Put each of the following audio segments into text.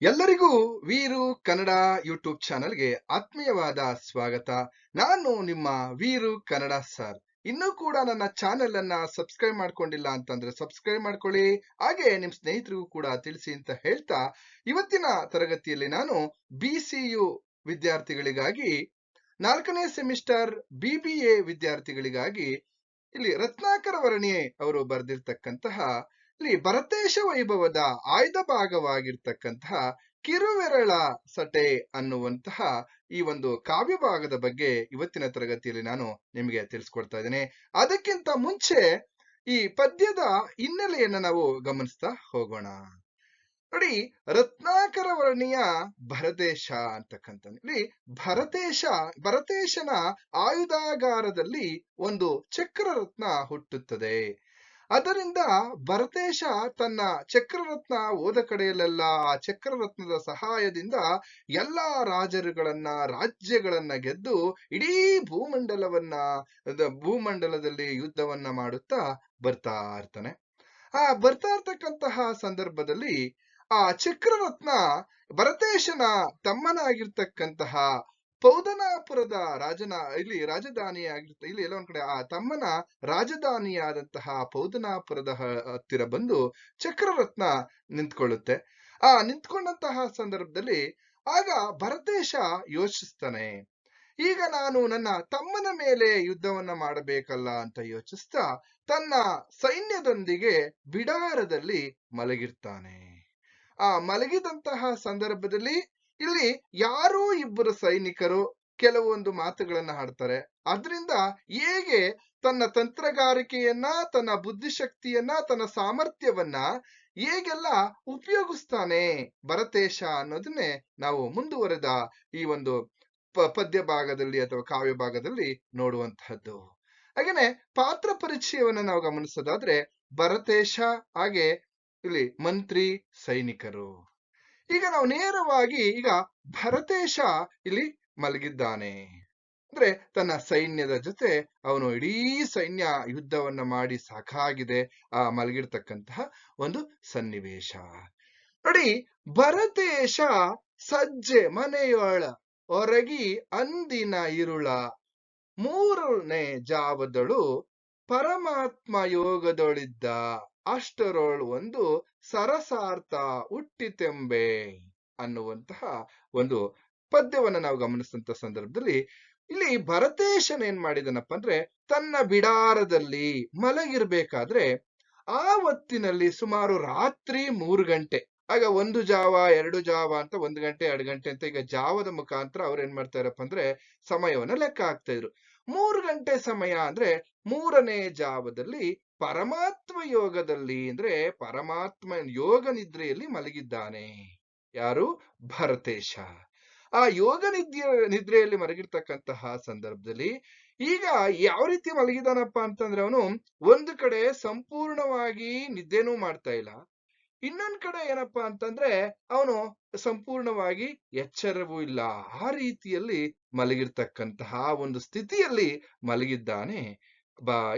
ಎಲ್ಲರಿಗೂ ವೀರು ಕನ್ನಡ ಯೂಟ್ಯೂಬ್ ಚಾನೆಲ್ಗೆ ಆತ್ಮೀಯವಾದ ಸ್ವಾಗತ. ನಾನು ನಿಮ್ಮ ವೀರು ಕನ್ನಡ ಸರ್. ಇನ್ನೂ ಕೂಡ ನನ್ನ ಚಾನೆಲ್ ಅನ್ನ ಸಬ್ಸ್ಕ್ರೈಬ್ ಮಾಡ್ಕೊಂಡಿಲ್ಲ ಅಂತಂದ್ರೆ ಸಬ್ಸ್ಕ್ರೈಬ್ ಮಾಡ್ಕೊಳ್ಳಿ. ಹಾಗೆ ನಿಮ್ ಸ್ನೇಹಿತರಿಗೂ ಕೂಡ ತಿಳಿಸಿ ಅಂತ ಹೇಳ್ತಾ, ಇವತ್ತಿನ ತರಗತಿಯಲ್ಲಿ ನಾನು BCU ವಿದ್ಯಾರ್ಥಿಗಳಿಗಾಗಿ 4ನೇ ಸೆಮಿಸ್ಟರ್ BBA ವಿದ್ಯಾರ್ಥಿಗಳಿಗಾಗಿ ಇಲ್ಲಿ ರತ್ನಾಕರ ವರ್ಣಿಯೇ ಅವರು ಬರೆದಿರ್ತಕ್ಕಂತಹ ಇಲ್ಲಿ ಭರತೇಶ ವೈಭವದ ಆಯ್ದ ಭಾಗವಾಗಿರ್ತಕ್ಕಂತಹ ಕಿರುವೆರಳ ಸಟೆ ಅನ್ನುವಂತಹ ಈ ಒಂದು ಕಾವ್ಯ ಭಾಗದ ಬಗ್ಗೆ ಇವತ್ತಿನ ತರಗತಿಯಲ್ಲಿ ನಾನು ನಿಮಗೆ ತಿಳಿಸ್ಕೊಡ್ತಾ ಇದ್ದೇನೆ. ಅದಕ್ಕಿಂತ ಮುಂಚೆ ಈ ಪದ್ಯದ ಹಿನ್ನೆಲೆಯನ್ನ ನಾವು ಗಮನಿಸ್ತಾ ಹೋಗೋಣ. ನೋಡಿ, ರತ್ನಾಕರ ವರ್ಣಿಯ ಭರತೇಶ ಅಂತಕ್ಕಂಥ ಇಲ್ಲಿ ಭರತೇಶನ ಆಯುಧಾಗಾರದಲ್ಲಿ ಒಂದು ಚಕ್ರರತ್ನ ಹುಟ್ಟುತ್ತದೆ. ಅದರಿಂದ ಭರತೇಶ ತನ್ನ ಚಕ್ರರತ್ನ ಹೋದ ಕಡೆಯಲ್ಲೆಲ್ಲ ಆ ಚಕ್ರರತ್ನದ ಸಹಾಯದಿಂದ ಎಲ್ಲಾ ರಾಜ್ಯಗಳನ್ನ ಗೆದ್ದು ಇಡೀ ಭೂಮಂಡಲದಲ್ಲಿ ಯುದ್ಧವನ್ನ ಮಾಡುತ್ತಾ ಬರ್ತಾ ಇರ್ತಾನೆ. ಬರ್ತಾ ಇರ್ತಕ್ಕಂತಹ ಸಂದರ್ಭದಲ್ಲಿ ಆ ಚಕ್ರರತ್ನ ಭರತೇಶನ ತಮ್ಮನಾಗಿರ್ತಕ್ಕಂತಹ ಪೌದನಾಪುರದ ರಾಜಧಾನಿಯಾಗಿರ್ತ ಇಲ್ಲಿ ಎಲ್ಲ ಒಂದ್ ಕಡೆ ಆ ತಮ್ಮನ ರಾಜಧಾನಿಯಾದಂತಹ ಪೌದನಾಪುರದ ಹತ್ತಿರ ಬಂದು ಚಕ್ರರತ್ನ ನಿಂತ್ಕೊಳ್ಳುತ್ತೆ. ನಿಂತ್ಕೊಂಡಂತಹ ಸಂದರ್ಭದಲ್ಲಿ ಆಗ ಭರತೇಶ ಯೋಚಿಸ್ತಾನೆ, ಈಗ ನಾನು ನನ್ನ ತಮ್ಮನ ಮೇಲೆ ಯುದ್ಧವನ್ನ ಮಾಡಬೇಕಲ್ಲ ಅಂತ ಯೋಚಿಸ್ತಾ ತನ್ನ ಸೈನ್ಯದೊಂದಿಗೆ ಬಿಡಾರದಲ್ಲಿ ಮಲಗಿರ್ತಾನೆ. ಮಲಗಿದಂತಹ ಸಂದರ್ಭದಲ್ಲಿ ಇಲ್ಲಿ ಯಾರೋ ಇಬ್ಬರು ಸೈನಿಕರು ಕೆಲವೊಂದು ಮಾತುಗಳನ್ನ ಹಾಡ್ತಾರೆ. ಅದರಿಂದ ಹೇಗೆ ತನ್ನ ತಂತ್ರಗಾರಿಕೆಯನ್ನ, ತನ್ನ ಬುದ್ಧಿಶಕ್ತಿಯನ್ನ, ತನ್ನ ಸಾಮರ್ಥ್ಯವನ್ನ ಹೇಗೆಲ್ಲ ಉಪಯೋಗಿಸ್ತಾನೆ ಭರತೇಶ ಅನ್ನೋದನ್ನೇ ನಾವು ಮುಂದುವರೆದ ಈ ಒಂದು ಪದ್ಯ ಭಾಗದಲ್ಲಿ ಅಥವಾ ಕಾವ್ಯ ಭಾಗದಲ್ಲಿ ನೋಡುವಂತಹದ್ದು. ಹಾಗೇನೆ ಪಾತ್ರ ಪರಿಚಯವನ್ನ ನಾವು ಗಮನಿಸೋದಾದ್ರೆ ಭರತೇಶ ಹಾಗೆ ಇಲ್ಲಿ ಮಂತ್ರಿ ಸೈನಿಕರು. ಈಗ ನಾವು ನೇರವಾಗಿ ಈಗ ಭರತೇಶ ಇಲ್ಲಿ ಮಲಗಿದ್ದಾನೆ ಅಂದ್ರೆ ತನ್ನ ಸೈನ್ಯದ ಜೊತೆ ಅವನು ಇಡೀ ಸೈನ್ಯ ಯುದ್ಧವನ್ನ ಮಾಡಿ ಸಾಕಾಗಿದೆ ಮಲಗಿರ್ತಕ್ಕಂತಹ ಒಂದು ಸನ್ನಿವೇಶ. ನೋಡಿ, ಭರತೇಶ ಸಜ್ಜೆ ಮನೆಯೊಳ ಹೊರಗಿ ಅಂದಿನ ಇರುಳ 3ನೇ ಜಾವದಳು ಪರಮಾತ್ಮ ಯೋಗದೊಳಿದ್ದ ಅಷ್ಟರೊಳು ಒಂದು ಸರಸಾರ್ಥ ಹುಟ್ಟಿತೆಂಬೆ ಅನ್ನುವಂತಹ ಒಂದು ಪದ್ಯವನ್ನ ನಾವು ಗಮನಿಸಿದಂತ ಸಂದರ್ಭದಲ್ಲಿ ಇಲ್ಲಿ ಭರತೇಶನ್ ಏನ್ ಮಾಡಿದನಪ್ಪ ಅಂದ್ರೆ ತನ್ನ ಬಿಡಾರದಲ್ಲಿ ಮಲಗಿರ್ಬೇಕಾದ್ರೆ ಆ ಹೊತ್ತಿನಲ್ಲಿ ಸುಮಾರು ರಾತ್ರಿ 3 ಗಂಟೆ, ಆಗ 1 ಜಾವ 2 ಜಾವ ಅಂತ 1 ಗಂಟೆ 2 ಗಂಟೆ ಅಂತ ಈಗ ಜಾವದ ಮುಖಾಂತರ ಅವ್ರು ಏನ್ ಮಾಡ್ತಾ ಇರಪ್ಪ ಅಂದ್ರೆ ಸಮಯವನ್ನ ಲೆಕ್ಕ ಹಾಕ್ತಾ ಇದ್ರು. 3 ಗಂಟೆ ಸಮಯ ಅಂದ್ರೆ 3ನೇ ಜಾವದಲ್ಲಿ ಪರಮಾತ್ಮ ಯೋಗದಲ್ಲಿ ಅಂದ್ರೆ ಪರಮಾತ್ಮ ಯೋಗ ನಿದ್ರೆಯಲ್ಲಿ ಮಲಗಿದ್ದಾನೆ. ಯಾರು? ಭರತೇಶ. ಆ ಯೋಗ ನಿದ್ರೆಯಲ್ಲಿ ಮಲಗಿರ್ತಕ್ಕಂತಹ ಸಂದರ್ಭದಲ್ಲಿ ಈಗ ಯಾವ ರೀತಿ ಮಲಗಿದಾನಪ್ಪ ಅಂತಂದ್ರೆ ಅವನು ಒಂದು ಕಡೆ ಸಂಪೂರ್ಣವಾಗಿ ನಿದ್ದೆನೂ ಮಾಡ್ತಾ ಇಲ್ಲ, ಇನ್ನೊಂದ್ ಕಡೆ ಏನಪ್ಪಾ ಅಂತಂದ್ರೆ ಅವನು ಸಂಪೂರ್ಣವಾಗಿ ಎಚ್ಚರವೂ ಇಲ್ಲ. ಆ ರೀತಿಯಲ್ಲಿ ಮಲಗಿರ್ತಕ್ಕಂತಹ ಒಂದು ಸ್ಥಿತಿಯಲ್ಲಿ ಮಲಗಿದ್ದಾನೆ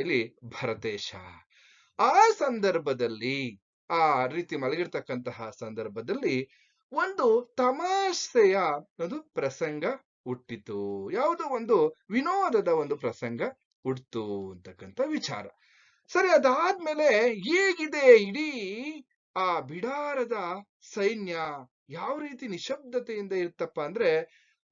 ಇಲ್ಲಿ ಭರತೇಶ. ಆ ಸಂದರ್ಭದಲ್ಲಿ ಆ ರೀತಿ ಮಲಗಿರ್ತಕ್ಕಂತಹ ಸಂದರ್ಭದಲ್ಲಿ ಒಂದು ತಮಾಷೆಯ ಒಂದು ಪ್ರಸಂಗ ಹುಟ್ಟಿತು. ಯಾವುದೋ ಒಂದು ವಿನೋದದ ಒಂದು ಪ್ರಸಂಗ ಹುಟ್ಟಿತು ಅಂತಕ್ಕಂಥ ವಿಚಾರ. ಸರಿ, ಅದಾದ್ಮೇಲೆ ಹೇಗಿದೆ ಇಡೀ ಆ ಬಿಡಾರದ ಸೈನ್ಯ ಯಾವ ರೀತಿ ನಿಶಬ್ದತೆಯಿಂದ ಇರ್ತಪ್ಪ ಅಂದ್ರೆ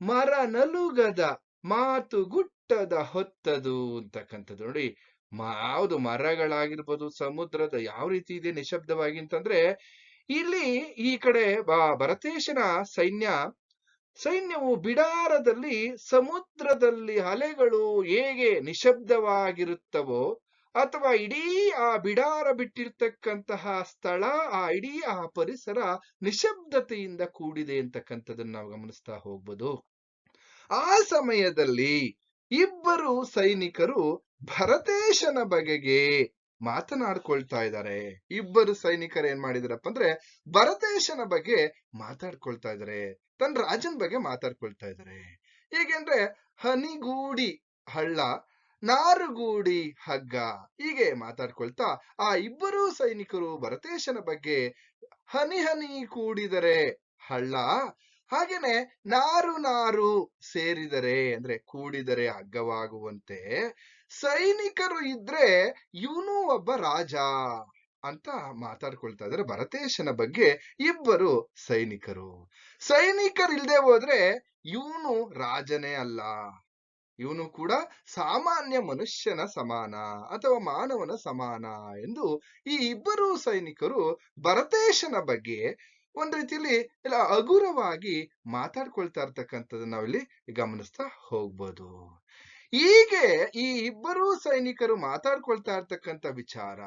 ಮರ ನಲುಗದ ಮಾತು ಗುಟ್ಟದ ಹೊತ್ತದು ಅಂತಕ್ಕಂಥದ್ದು. ನೋಡಿ, ಯಾವುದು ಮರಗಳಾಗಿರ್ಬೋದು, ಸಮುದ್ರದ ಯಾವ ರೀತಿ ಇದೆ ನಿಶಬ್ದವಾಗಿ ಅಂತಂದ್ರೆ ಇಲ್ಲಿ ಈ ಕಡೆ ಭರತೇಶನ ಸೈನ್ಯವು ಬಿಡಾರದಲ್ಲಿ ಸಮುದ್ರದಲ್ಲಿ ಅಲೆಗಳು ಹೇಗೆ ನಿಶಬ್ದವಾಗಿರುತ್ತವೋ ಅಥವಾ ಇಡೀ ಆ ಬಿಡಾರ ಬಿಟ್ಟಿರ್ತಕ್ಕಂತಹ ಸ್ಥಳ ಇಡೀ ಆ ಪರಿಸರ ನಿಶಬ್ದತೆಯಿಂದ ಕೂಡಿದೆ ಅಂತಕ್ಕಂಥದನ್ನ ನಾವು ಗಮನಿಸ್ತಾ ಹೋಗ್ಬೋದು. ಆ ಸಮಯದಲ್ಲಿ ಇಬ್ಬರು ಸೈನಿಕರು ಭರತೇಶನ ಬಗೆಗೆ ಮಾತನಾಡ್ಕೊಳ್ತಾ ಇದ್ದಾರೆ. ಇಬ್ಬರು ಸೈನಿಕರು ಏನ್ ಮಾಡಿದಾರಪ್ಪ ಅಂದ್ರೆ ಭರತೇಶನ ಬಗ್ಗೆ ಮಾತಾಡ್ಕೊಳ್ತಾ ಇದ್ದಾರೆ, ತನ್ನ ರಾಜನ ಬಗ್ಗೆ ಮಾತಾಡ್ಕೊಳ್ತಾ ಇದ್ದಾರೆ. ಹೇಗೆಂದ್ರೆ ಹನಿಗೂಡಿ ಹಳ್ಳ ನಾರುಗೂಡಿ ಹಗ್ಗ ಹೀಗೆ ಮಾತಾಡ್ಕೊಳ್ತಾ ಆ ಇಬ್ಬರು ಸೈನಿಕರು ಭರತೇಶನ ಬಗ್ಗೆ ಹನಿ ಹನಿ ಕೂಡಿದರೆ ಹಳ್ಳ. ಹಾಗೇನೆ ನಾರು ನಾರು ಸೇರಿದರೆ ಅಂದ್ರೆ ಕೂಡಿದರೆ ಹಗ್ಗವಾಗುವಂತೆ ಸೈನಿಕರು ಇದ್ರೆ ಇವನು ಒಬ್ಬ ರಾಜ ಅಂತ ಮಾತಾಡ್ಕೊಳ್ತಾ ಇದ್ದಾರೆ ಭರತೇಶನ ಬಗ್ಗೆ. ಇಬ್ಬರು ಸೈನಿಕರು. ಸೈನಿಕರಿಲ್ದೆ ಹೋದ್ರೆ ಇವನು ರಾಜನೇ ಅಲ್ಲ, ಇವನು ಕೂಡ ಸಾಮಾನ್ಯ ಮನುಷ್ಯನ ಸಮಾನ ಅಥವಾ ಮಾನವನ ಸಮಾನ ಎಂದು ಈ ಇಬ್ಬರು ಸೈನಿಕರು ಭರತೇಶನ ಬಗ್ಗೆ ಒಂದ್ ರೀತಿಯಲ್ಲಿ ಎಲ್ಲ ಹಗುರವಾಗಿ ಮಾತಾಡ್ಕೊಳ್ತಾ ಇರ್ತಕ್ಕಂಥದ್ದು ನಾವಿಲ್ಲಿ ಗಮನಿಸ್ತಾ ಹೋಗ್ಬೋದು. ಹೀಗೆ ಈ ಇಬ್ಬರು ಸೈನಿಕರು ಮಾತಾಡ್ಕೊಳ್ತಾ ಇರ್ತಕ್ಕಂಥ ವಿಚಾರ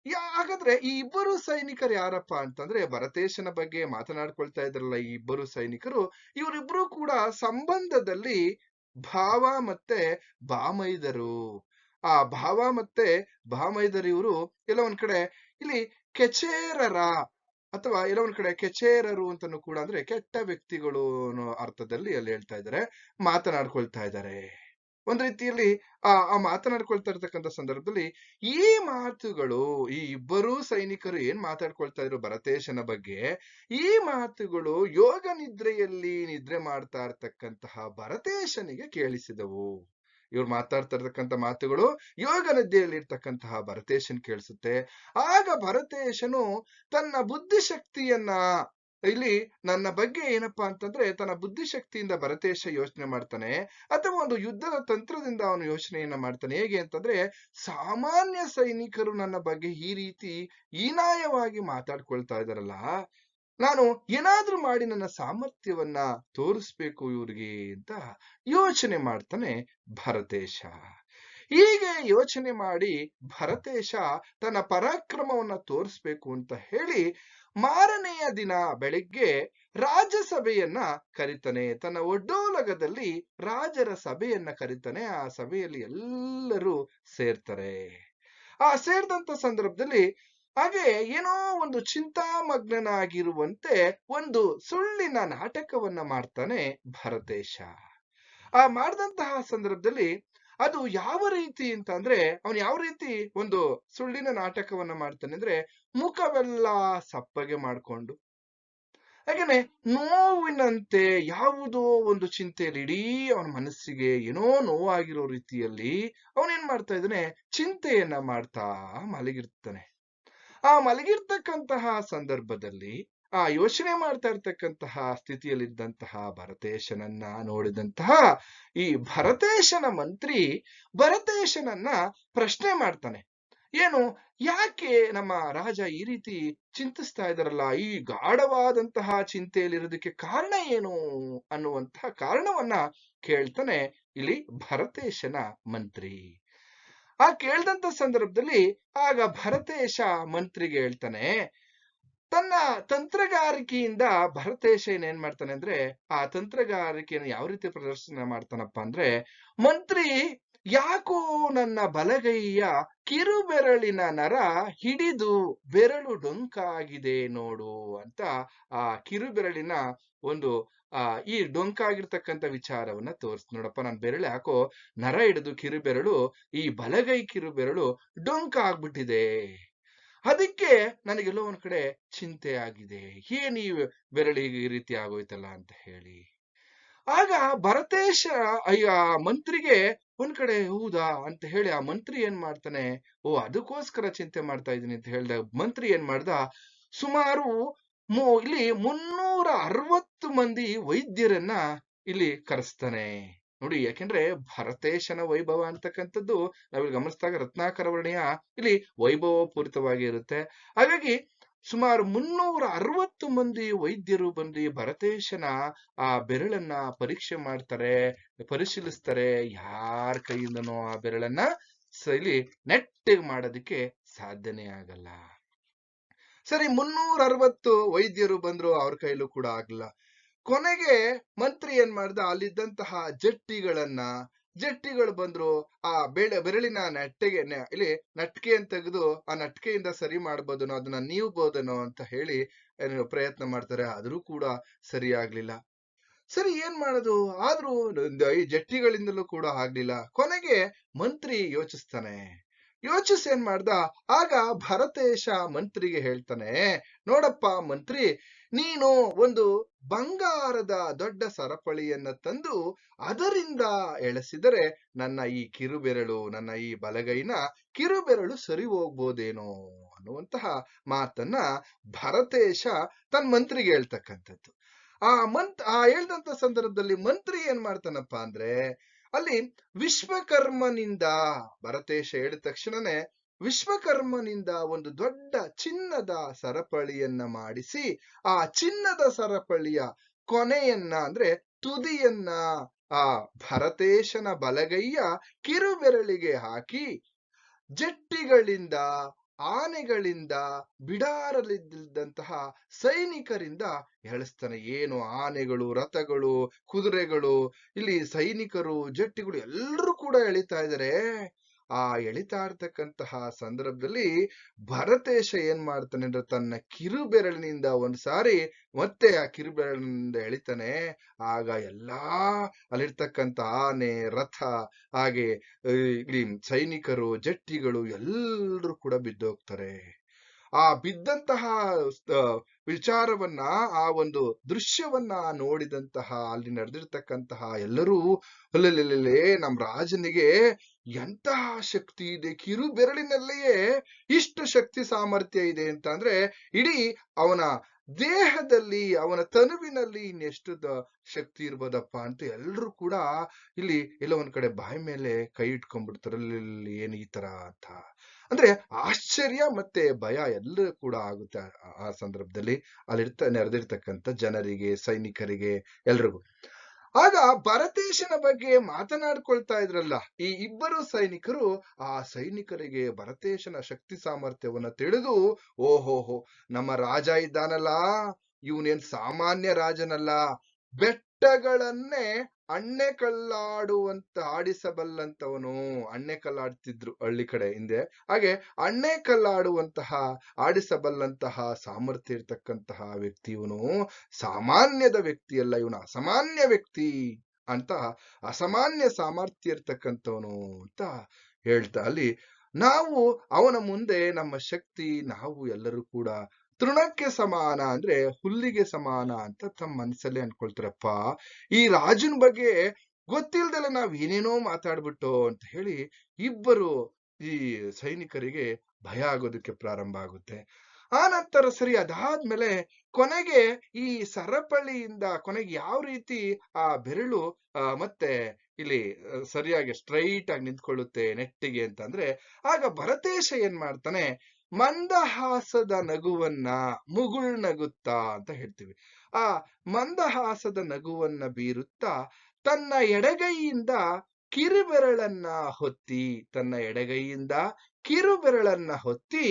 ಹಾಗಾದ್ರೆ ಈ ಇಬ್ಬರು ಸೈನಿಕರು ಯಾರಪ್ಪ ಅಂತಂದ್ರೆ ಭರತೇಶನ ಬಗ್ಗೆ ಮಾತನಾಡ್ಕೊಳ್ತಾ ಇದ್ರಲ್ಲ ಈ ಇಬ್ಬರು ಸೈನಿಕರು, ಇವರಿಬ್ರು ಕೂಡ ಸಂಬಂಧದಲ್ಲಿ ಭಾವ ಮತ್ತೆ ಬಾಮೈದರು. ಆ ಭಾವ ಮತ್ತೆ ಬಾಮೈದರು ಇವರು ಎಲ್ಲ ಒಂದ್ ಕಡೆ ಇಲ್ಲಿ ಕೆಚೇರರ ಅಥವಾ ಎಲ್ಲ ಒಂದ್ ಕಡೆ ಕೆಚೇರರು ಅಂತನೂ ಕೂಡ ಅಂದ್ರೆ ಕೆಟ್ಟ ವ್ಯಕ್ತಿಗಳು ಅನ್ನೋ ಅರ್ಥದಲ್ಲಿ ಅಲ್ಲಿ ಹೇಳ್ತಾ ಇದ್ದಾರೆ, ಮಾತನಾಡ್ಕೊಳ್ತಾ ಇದ್ದಾರೆ. ಒಂದ್ ರೀತಿಯಲ್ಲಿ ಆ ಮಾತನಾಡ್ಕೊಳ್ತಾ ಇರ್ತಕ್ಕಂಥ ಸಂದರ್ಭದಲ್ಲಿ ಈ ಮಾತುಗಳು ಈ ಇಬ್ಬರೂ ಸೈನಿಕರು ಏನ್ ಮಾತಾಡ್ಕೊಳ್ತಾ ಇದ್ರು ಭರತೇಶನ ಬಗ್ಗೆ, ಈ ಮಾತುಗಳು ಯೋಗ ನಿದ್ರೆಯಲ್ಲಿ ನಿದ್ರೆ ಮಾಡ್ತಾ ಇರ್ತಕ್ಕಂತಹ ಭರತೇಶನಿಗೆ ಕೇಳಿಸಿದವು. ಇವ್ರು ಮಾತಾಡ್ತಾ ಇರ್ತಕ್ಕಂಥ ಮಾತುಗಳು ಯೋಗ ನಿದ್ದೆಯಲ್ಲಿ ಇರ್ತಕ್ಕಂತಹ ಭರತೇಶನ್ ಕೇಳಿಸುತ್ತೆ. ಆಗ ಭರತೇಶನು ತನ್ನ ಬುದ್ಧಿಶಕ್ತಿಯನ್ನ ಇಲ್ಲಿ ನನ್ನ ಬಗ್ಗೆ ಏನಪ್ಪಾ ಅಂತಂದ್ರೆ ತನ್ನ ಬುದ್ಧಿಶಕ್ತಿಯಿಂದ ಭರತೇಶ ಯೋಚನೆ ಮಾಡ್ತಾನೆ ಅಥವಾ ಒಂದು ಯುದ್ಧದ ತಂತ್ರದಿಂದ ಅವನು ಯೋಚನೆಯನ್ನ ಮಾಡ್ತಾನೆ. ಹೇಗೆ ಅಂತಂದ್ರೆ ಸಾಮಾನ್ಯ ಸೈನಿಕರು ನನ್ನ ಬಗ್ಗೆ ಈ ರೀತಿ ಹೀನಾಯವಾಗಿ ಮಾತಾಡ್ಕೊಳ್ತಾ ಇದಾರಲ್ಲ, ನಾನು ಏನಾದ್ರೂ ಮಾಡಿ ನನ್ನ ಸಾಮರ್ಥ್ಯವನ್ನ ತೋರಿಸ್ಬೇಕು ಇವ್ರಿಗೆ ಅಂತ ಯೋಚನೆ ಮಾಡ್ತಾನೆ ಭರತೇಶ. ಹೀಗೆ ಯೋಚನೆ ಮಾಡಿ ಭರತೇಶ ತನ್ನ ಪರಾಕ್ರಮವನ್ನ ತೋರಿಸ್ಬೇಕು ಅಂತ ಹೇಳಿ ಮಾರನೆಯ ದಿನ ಬೆಳಿಗ್ಗೆ ರಾಜಸಭೆಯನ್ನ ಕರಿತಾನೆ. ತನ್ನ ಒಡ್ಡೋಲಗದಲ್ಲಿ ರಾಜರ ಸಭೆಯನ್ನ ಕರಿತಾನೆ. ಆ ಸಭೆಯಲ್ಲಿ ಎಲ್ಲರೂ ಸೇರ್ತಾರೆ. ಆ ಸೇರಿದಂತ ಸಂದರ್ಭದಲ್ಲಿ ಹಾಗೆ ಏನೋ ಒಂದು ಚಿಂತಾಮಗ್ನನಾಗಿರುವಂತೆ ಒಂದು ಸುಳ್ಳಿನ ನಾಟಕವನ್ನ ಮಾಡ್ತಾನೆ ಭರತೇಶ. ಆ ಮಾಡಿದಂತಹ ಸಂದರ್ಭದಲ್ಲಿ ಅದು ಯಾವ ರೀತಿ ಅಂತ ಅಂದ್ರೆ ಅವನು ಯಾವ ರೀತಿ ಒಂದು ಸುಳ್ಳಿನ ನಾಟಕವನ್ನ ಮಾಡ್ತಾನೆ ಅಂದ್ರೆ ಮುಖವೆಲ್ಲ ಸಪ್ಪಗೆ ಮಾಡ್ಕೊಂಡು ಹಾಗೇನೆ ನೋವಿನಂತೆ ಯಾವುದೋ ಒಂದು ಚಿಂತೆಯಲ್ಲಿ ಇಡೀ ಅವನ ಮನಸ್ಸಿಗೆ ಏನೋ ನೋವಾಗಿರೋ ರೀತಿಯಲ್ಲಿ ಅವನೇನ್ ಮಾಡ್ತಾ ಇದ್ದಾನೆ, ಚಿಂತೆಯನ್ನ ಮಾಡ್ತಾ ಮಲಗಿರ್ತಾನೆ. ಆ ಮಲಗಿರ್ತಕ್ಕಂತಹ ಸಂದರ್ಭದಲ್ಲಿ ಆ ಯೋಚನೆ ಮಾಡ್ತಾ ಇರ್ತಕ್ಕಂತಹ ಸ್ಥಿತಿಯಲ್ಲಿದ್ದಂತಹ ಭರತೇಶನನ್ನ ನೋಡಿದಂತಹ ಈ ಭರತೇಶನ ಮಂತ್ರಿ ಭರತೇಶನನ್ನ ಪ್ರಶ್ನೆ ಮಾಡ್ತಾನೆ. ಏನು, ಯಾಕೆ ನಮ್ಮ ರಾಜ ಈ ರೀತಿ ಚಿಂತಿಸ್ತಾ ಇದಾರಲ್ಲ, ಈ ಗಾಢವಾದಂತಹ ಚಿಂತೆಯಲ್ಲಿರೋದಕ್ಕೆ ಕಾರಣ ಏನು ಅನ್ನುವಂತಹ ಕಾರಣವನ್ನ ಕೇಳ್ತಾನೆ ಇಲ್ಲಿ ಭರತೇಶನ ಮಂತ್ರಿ. ಆ ಕೇಳ್ದಂತ ಸಂದರ್ಭದಲ್ಲಿ ಆಗ ಭರತೇಶ ಮಂತ್ರಿಗೆ ಹೇಳ್ತಾನೆ, ತನ್ನ ತಂತ್ರಗಾರಿಕೆಯಿಂದ ಭರತೇಶ ಏನ್ ಮಾಡ್ತಾನೆ ಅಂದ್ರೆ ಆ ತಂತ್ರಗಾರಿಕೆಯನ್ನು ಯಾವ ರೀತಿ ಪ್ರದರ್ಶನ ಮಾಡ್ತಾನಪ್ಪ ಅಂದ್ರೆ, ಮಂತ್ರಿ ಯಾಕೋ ನನ್ನ ಬಲಗೈಯ ಕಿರುಬೆರಳಿನ ನರ ಹಿಡಿದು ಬೆರಳು ಡೊಂಕಾಗಿದೆ ನೋಡು ಅಂತ ಆ ಕಿರುಬೆರಳಿನ ಒಂದು ಈ ಡೊಂಕಾಗಿರ್ತಕ್ಕಂಥ ವಿಚಾರವನ್ನ ನೋಡಪ್ಪ, ನನ್ನ ಬೆರಳು ಯಾಕೋ ನರ ಹಿಡಿದು ಕಿರುಬೆರಳು ಈ ಬಲಗೈ ಕಿರುಬೆರಳು ಡೊಂಕ ಆಗ್ಬಿಟ್ಟಿದೆ, ಅದಕ್ಕೆ ನನಗೆಲ್ಲೋ ಒಂದ್ ಕಡೆ ಚಿಂತೆ ಆಗಿದೆ, ಏನ್ ಈ ಬೆರಳಿಗೆ ಈ ರೀತಿ ಆಗೋಯ್ತಲ್ಲ ಅಂತ ಹೇಳಿ. ಆಗ ಭರತೇಶ ಮಂತ್ರಿಗೆ ಒಂದ್ ಕಡೆ ಹೌದಾ ಅಂತ ಹೇಳಿ ಆ ಮಂತ್ರಿ ಏನ್ ಮಾಡ್ತಾನೆ, ಅದಕ್ಕೋಸ್ಕರ ಚಿಂತೆ ಮಾಡ್ತಾ ಇದ್ದೀನಿ ಅಂತ ಹೇಳಿದಾಗ ಮಂತ್ರಿ ಏನ್ ಮಾಡ್ದ, ಸುಮಾರು ಇಲ್ಲಿ 360 ಮಂದಿ ವೈದ್ಯರನ್ನ ಇಲ್ಲಿ ಕರೆಸ್ತಾನೆ. ನೋಡಿ, ಯಾಕೆಂದ್ರೆ ಭರತೇಶನ ವೈಭವ ಅಂತಕ್ಕಂಥದ್ದು ನಾವಿಲ್ಲಿ ಗಮನಿಸಿದಾಗ ರತ್ನಾಕರ ವರ್ಣೆಯ ಇಲ್ಲಿ ವೈಭವ ಪೂರಿತವಾಗಿ ಇರುತ್ತೆ. ಹಾಗಾಗಿ ಸುಮಾರು 360 ಮಂದಿ ವೈದ್ಯರು ಬಂದು ಭರತೇಶನ ಆ ಬೆರಳನ್ನ ಪರೀಕ್ಷೆ ಮಾಡ್ತಾರೆ, ಪರಿಶೀಲಿಸ್ತಾರೆ. ಯಾರ ಕೈಯಿಂದನೋ ಆ ಬೆರಳನ್ನ ಇಲ್ಲಿ ನೆಟ್ಟಿಗೆ ಮಾಡೋದಕ್ಕೆ ಸಾಧ್ಯನೇ ಆಗಲ್ಲ. ಸರಿ, 360 ವೈದ್ಯರು ಬಂದ್ರು, ಅವ್ರ ಕೈಲೂ ಕೂಡ ಆಗ್ಲಿಲ್ಲ. ಕೊನೆಗೆ ಮಂತ್ರಿ ಏನ್ ಮಾಡ್ದ, ಅಲ್ಲಿದ್ದಂತಹ ಜಟ್ಟಿಗಳು ಬಂದ್ರು, ಆ ಬೆರಳಿನ ಇಲ್ಲಿ ನಟ್ಕೆಯನ್ನು ತೆಗೆದು ಆ ನಟ್ಕೆಯಿಂದ ಸರಿ ಮಾಡ್ಬೋದನೋ, ಅದನ್ನ ನೀವ್ಬೋದನೋ ಅಂತ ಹೇಳಿ ಪ್ರಯತ್ನ ಮಾಡ್ತಾರೆ. ಆದ್ರೂ ಕೂಡ ಸರಿ ಆಗ್ಲಿಲ್ಲ. ಸರಿ, ಏನ್ ಮಾಡೋದು, ಆದ್ರೂ ಈ ಜಟ್ಟಿಗಳಿಂದಲೂ ಕೂಡ ಆಗ್ಲಿಲ್ಲ. ಕೊನೆಗೆ ಮಂತ್ರಿ ಯೋಚಿಸ್ತಾನೆ, ಯೋಚಿಸಿ ಏನ್ ಮಾಡ್ದ, ಆಗ ಭರತೇಶ ಮಂತ್ರಿಗೆ ಹೇಳ್ತಾನೆ, ನೋಡಪ್ಪ ಮಂತ್ರಿ, ನೀನು ಒಂದು ಬಂಗಾರದ ದೊಡ್ಡ ಸರಪಳಿಯನ್ನ ತಂದು ಅದರಿಂದ ಎಳೆಸಿದರೆ ನನ್ನ ಈ ಕಿರುಬೆರಳು, ನನ್ನ ಈ ಬಲಗೈನ ಕಿರುಬೆರಳು ಸರಿ ಹೋಗ್ಬೋದೇನೋ ಅನ್ನುವಂತಹ ಮಾತನ್ನ ಭರತೇಶ ತನ್ನ ಮಂತ್ರಿಗೆ ಹೇಳ್ತಕ್ಕಂಥದ್ದು. ಆ ಹೇಳ್ದಂತ ಸಂದರ್ಭದಲ್ಲಿ ಮಂತ್ರಿ ಏನ್ ಮಾಡ್ತಾನಪ್ಪ ಅಂದ್ರೆ, ಅಲ್ಲಿ ವಿಶ್ವಕರ್ಮನಿಂದ, ಭರತೇಶ ಹೇಳಿದ ತಕ್ಷಣನೇ ವಿಶ್ವಕರ್ಮನಿಂದ ಒಂದು ದೊಡ್ಡ ಚಿನ್ನದ ಸರಪಳಿಯನ್ನ ಮಾಡಿಸಿ, ಆ ಚಿನ್ನದ ಸರಪಳಿಯ ಕೊನೆಯನ್ನ ಅಂದ್ರೆ ತುದಿಯನ್ನ ಆ ಭರತೇಶನ ಬಲಗೈಯ ಕಿರುಬೆರಳಿಗೆ ಹಾಕಿ ಜಟ್ಟಿಗಳಿಂದ, ಆನೆಗಳಿಂದ, ಬಿಡಾರಲಿದ್ದಂತಹ ಸೈನಿಕರಿಂದ ಎಳಿಸ್ತಾನೆ. ಏನು ಆನೆಗಳು, ರಥಗಳು, ಕುದುರೆಗಳು, ಇಲ್ಲಿ ಸೈನಿಕರು, ಜಟ್ಟಿಗಳು ಎಲ್ಲರೂ ಕೂಡ ಎಳಿತಾ ಇದ್ದಾರೆ. ಆ ಎಳಿತಾ ಇರ್ತಕ್ಕಂತಹ ಸಂದರ್ಭದಲ್ಲಿ ಭರತೇಶ ಏನ್ ಮಾಡ್ತಾನೆ ಅಂದ್ರೆ, ತನ್ನ ಕಿರುಬೆರಳಿನಿಂದ ಒಂದ್ಸಾರಿ ಮತ್ತೆ ಆ ಕಿರುಬೆರಳಿನಿಂದ ಎಳಿತಾನೆ. ಆಗ ಎಲ್ಲಾ ಅಲ್ಲಿರ್ತಕ್ಕಂಥ ಆನೆ, ರಥ, ಹಾಗೆ ಇಲ್ಲಿ ಸೈನಿಕರು, ಜಟ್ಟಿಗಳು ಎಲ್ಲರೂ ಕೂಡ ಬಿದ್ದೋಗ್ತಾರೆ. ಆ ಬಿದ್ದಂತಹ ವಿಚಾರವನ್ನ, ಆ ಒಂದು ದೃಶ್ಯವನ್ನ ನೋಡಿದಂತಹ ಅಲ್ಲಿ ನಡೆದಿರ್ತಕ್ಕಂತಹ ಎಲ್ಲರೂ, ಅಲ್ಲೇ ನಮ್ ರಾಜನಿಗೆ ಎಂತಹ ಶಕ್ತಿ ಇದೆ, ಕಿರು ಬೆರಳಿನಲ್ಲಿಯೇ ಇಷ್ಟು ಶಕ್ತಿ ಸಾಮರ್ಥ್ಯ ಇದೆ ಅಂತ ಅಂದ್ರೆ, ಇಡೀ ಅವನ ದೇಹದಲ್ಲಿ, ಅವನ ತನುವಿನಲ್ಲಿ ಇನ್ನೆಷ್ಟು ಶಕ್ತಿ ಇರ್ಬೋದಪ್ಪ ಅಂತ ಎಲ್ರು ಕೂಡ ಇಲ್ಲಿ ಎಲ್ಲ ಒಂದ್ ಕಡೆ ಬಾಯಿ ಮೇಲೆ ಕೈ ಇಟ್ಕೊಂಡ್ಬಿಡ್ತಾರೆ. ಏನು ಈ ತರ ಅಂತ ಅಂದ್ರೆ ಆಶ್ಚರ್ಯ ಮತ್ತೆ ಭಯ ಎಲ್ಲರೂ ಕೂಡ ಆಗುತ್ತೆ ಆ ಸಂದರ್ಭದಲ್ಲಿ ನೆರೆದಿರ್ತಕ್ಕಂಥ ಜನರಿಗೆ, ಸೈನಿಕರಿಗೆ, ಎಲ್ರಿಗೂ. ಆಗ ಭರತೇಶನ ಬಗ್ಗೆ ಮಾತನಾಡ್ಕೊಳ್ತಾ ಇದ್ರಲ್ಲ ಈ ಇಬ್ಬರು ಸೈನಿಕರು, ಆ ಸೈನಿಕರಿಗೆ ಭರತೇಶನ ಶಕ್ತಿ ಸಾಮರ್ಥ್ಯವನ್ನ ತಿಳಿದು, ಓಹೋಹೋ, ನಮ್ಮ ರಾಜ ಇದ್ದಾನಲ್ಲ, ಇವನೇನ್ ಸಾಮಾನ್ಯ ರಾಜನಲ್ಲ, ಬೆಟ್ಟಗಳನ್ನೇ ಅಣ್ಣೆ ಕಲ್ಲಾಡುವಂತ ಆಡಿಸಬಲ್ಲಂತವನು. ಅಣ್ಣೆ ಕಲ್ಲಾಡ್ತಿದ್ರು ಹಳ್ಳಿ ಕಡೆ ಹಿಂದೆ, ಹಾಗೆ ಅಣ್ಣೆ ಕಲ್ಲಾಡುವಂತಹ ಆಡಿಸಬಲ್ಲಂತಹ ಸಾಮರ್ಥ್ಯ ಇರ್ತಕ್ಕಂತಹ ವ್ಯಕ್ತಿ ಇವನು. ಸಾಮಾನ್ಯದ ವ್ಯಕ್ತಿಯಲ್ಲ, ಇವನು ಅಸಾಮಾನ್ಯ ವ್ಯಕ್ತಿ ಅಂತ, ಅಸಾಮಾನ್ಯ ಸಾಮರ್ಥ್ಯ ಇರ್ತಕ್ಕಂಥವನು ಅಂತ ಹೇಳ್ತಾ, ಅಲ್ಲಿ ನಾವು ಅವನ ಮುಂದೆ ನಮ್ಮ ಶಕ್ತಿ, ನಾವು ಎಲ್ಲರೂ ಕೂಡ ತೃಣಕ್ಕೆ ಸಮಾನ, ಅಂದ್ರೆ ಹುಲ್ಲಿಗೆ ಸಮಾನ ಅಂತ ತಮ್ಮ ಮನಸ್ಸಲ್ಲಿ ಅನ್ಕೊಳ್ತಾರಪ್ಪ. ಈ ರಾಜನ ಬಗ್ಗೆ ಗೊತ್ತಿಲ್ದಲ್ಲ ನಾವ್ ಏನೇನೋ ಮಾತಾಡ್ಬಿಟ್ಟು ಅಂತ ಹೇಳಿ ಇಬ್ಬರು ಈ ಸೈನಿಕರಿಗೆ ಭಯ ಆಗೋದಕ್ಕೆ ಪ್ರಾರಂಭ ಆಗುತ್ತೆ. ಆ ನಂತರ ಸರಿ ಅದಾದ್ಮೇಲೆ ಕೊನೆಗೆ ಈ ಸರಪಳಿಯಿಂದ ಕೊನೆಗೆ ಯಾವ ರೀತಿ ಆ ಬೆರಳು ಮತ್ತೆ ಇಲ್ಲಿ ಸರಿಯಾಗಿ ಸ್ಟ್ರೈಟ್ ಆಗಿ ನಿಂತ್ಕೊಳ್ಳುತ್ತೆ ನೆಟ್ಟಿಗೆ ಅಂತಂದ್ರೆ, ಆಗ ಭರತೇಶ ಏನ್ ಮಾಡ್ತಾನೆ, ಮಂದಹಾಸದ ನಗುವನ್ನ, ಮುಗುಳ್ನಗುತ್ತಾ ಅಂತ ಹೇಳ್ತೀವಿ, ಆ ಮಂದಹಾಸದ ನಗುವನ್ನ ಬೀರುತ್ತಾ ತನ್ನ ಎಡಗೈಯಿಂದ ಕಿರುಬೆರಳನ್ನ ಹೊತ್ತಿ, ತನ್ನ ಎಡಗೈಯಿಂದ ಕಿರುಬೆರಳನ್ನ ಹೊತ್ತಿ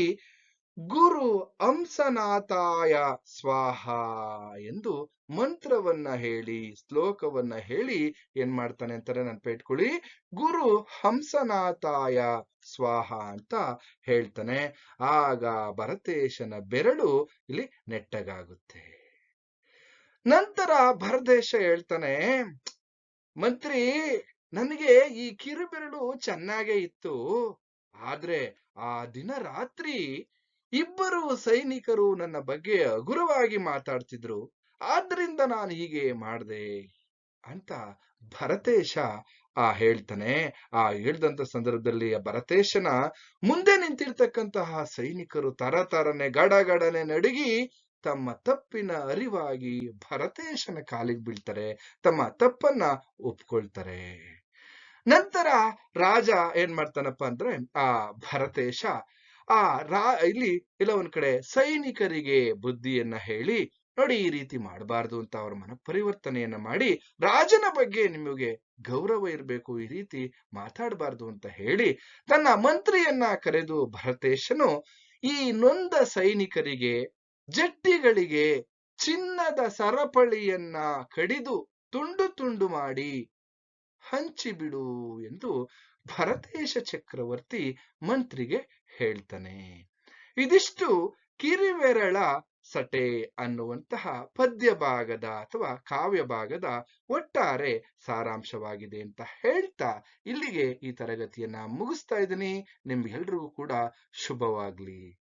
ಗುರು ಹಂಸನಾಥಾಯ ಸ್ವಾಹ ಎಂದು ಮಂತ್ರವನ್ನ ಹೇಳಿ, ಶ್ಲೋಕವನ್ನ ಹೇಳಿ ಏನ್ ಮಾಡ್ತಾನೆ ಅಂತಾರೆ ನೆನ್ಪಿಟ್ಕೊಳ್ಳಿ, ಗುರು ಹಂಸನಾಥಾಯ ಸ್ವಾಹ ಅಂತ ಹೇಳ್ತಾನೆ. ಆಗ ಭರತೇಶನ ಬೆರಳು ಇಲ್ಲಿ ನೆಟ್ಟಗಾಗುತ್ತೆ. ನಂತರ ಭರತೇಶ ಹೇಳ್ತಾನೆ, ಮಂತ್ರಿ, ನನಗೆ ಈ ಕಿರುಬೆರಳು ಚೆನ್ನಾಗೇ ಇತ್ತು, ಆದ್ರೆ ಆ ದಿನ ರಾತ್ರಿ ಇಬ್ಬರು ಸೈನಿಕರು ನನ್ನ ಬಗ್ಗೆ ಹಗುರವಾಗಿ ಮಾತಾಡ್ತಿದ್ರು, ಆದ್ರಿಂದ ನಾನು ಹೀಗೆ ಮಾಡ್ದೆ ಅಂತ ಭರತೇಶ ಹೇಳ್ತಾನೆ. ಹೇಳ್ದಂತ ಸಂದರ್ಭದಲ್ಲಿ ಭರತೇಶನ ಮುಂದೆ ನಿಂತಿರ್ತಕ್ಕಂತಹ ಸೈನಿಕರು ತರತರನೆ ಗಡಗಡನೆ ನಡುಗಿ ತಮ್ಮ ತಪ್ಪಿನ ಅರಿವಾಗಿ ಭರತೇಶನ ಕಾಲಿಗೆ ಬೀಳ್ತಾರೆ, ತಮ್ಮ ತಪ್ಪನ್ನ ಒಪ್ಕೊಳ್ತಾರೆ. ನಂತರ ರಾಜ ಏನ್ ಮಾಡ್ತಾನಪ್ಪ ಅಂದ್ರೆ, ಭರತೇಶ ಇಲ್ಲಿ ಎಲ್ಲ ಒಂದ್ ಕಡೆ ಸೈನಿಕರಿಗೆ ಬುದ್ಧಿಯನ್ನ ಹೇಳಿ, ನೋಡಿ ಈ ರೀತಿ ಮಾಡಬಾರ್ದು ಅಂತ ಅವ್ರ ಮನ ಪರಿವರ್ತನೆಯನ್ನ ಮಾಡಿ, ರಾಜನ ಬಗ್ಗೆ ನಿಮಗೆ ಗೌರವ ಇರಬೇಕು, ಈ ರೀತಿ ಮಾತಾಡಬಾರ್ದು ಅಂತ ಹೇಳಿ ತನ್ನ ಮಂತ್ರಿಯನ್ನ ಕರೆದು ಭರತೇಶನು ಈ ನೊಂದ ಸೈನಿಕರಿಗೆ, ಜಟ್ಟಿಗಳಿಗೆ ಚಿನ್ನದ ಸರಪಳಿಯನ್ನ ಕಡಿದು ತುಂಡು ತುಂಡು ಮಾಡಿ ಹಂಚಿಬಿಡು ಎಂದು ಭರತೇಶ ಚಕ್ರವರ್ತಿ ಮಂತ್ರಿಗೆ ಹೇಳ್ತಾನೆ. ಇದಿಷ್ಟು ಕಿರುಬೆರಳ ಸಟೆ ಅನ್ನುವಂತಹ ಪದ್ಯ ಭಾಗದ ಅಥವಾ ಕಾವ್ಯ ಭಾಗದ ಒಟ್ಟಾರೆ ಸಾರಾಂಶವಾಗಿದೆ ಅಂತ ಹೇಳ್ತಾ ಇಲ್ಲಿಗೆ ಈ ತರಗತಿಯನ್ನ ಮುಗಿಸ್ತಾ ಇದ್ದೀನಿ. ನಿಮ್ಗೆಲ್ರಿಗೂ ಕೂಡ ಶುಭವಾಗ್ಲಿ.